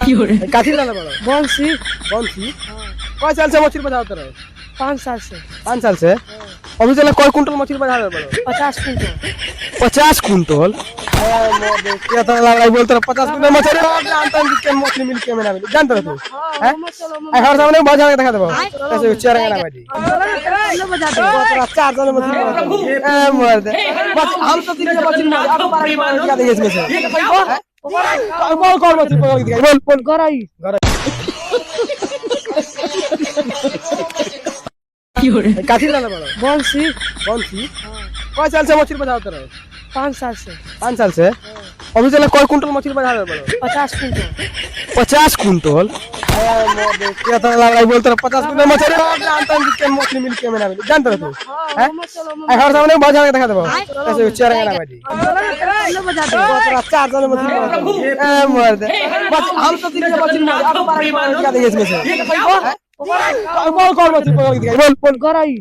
काठी लाना बड़ा बंसी। बंसी कौन साल से मछली बाजार होता रहे 5 साल से। 5 साल से अभी चला कोई कुंटल मछली बाजार में बड़ा 50 कुंटल। 50 कुंटल क्या तो लग रहा है बोलते रहे 50 कुंटल मछली जानता हूँ कि मछली मिल के में ना मिल जानते रहे तू हैं हर सामने बाजार के दिखा दे बाबू ऐसे चेहरा ना बाजी चार जन मछली मर दे बस हम तो तीन मछली मार अब 12 क्या देंगे इसमें से बोल कौन मछली पकड़ के दिखाई बोल गरई। काठी लाना बड़ा बंसी। बंसी कौन साल से मछली बाजार होता रहे 5 साल से। 5 साल से अभी चला कोई कुंटल मछली बाजार में बड़ा 50 कुंटल। 50 कुंटल क्या तो लग रहा है बोलते रहे 50 कुंटल मछली जानता हूँ कि मछली मिल के में ना मिल जानते रहे तू हैं हर सामने बाजार के दिखा दे बाबू ऐसे चेहरा ना बाजी चार जन मछली मर दे बस हम तो तीन मछली मार अब 12 क्या देंगे इसमें से बोल कौन मछली पकड़ के दिखाई बोल गरई।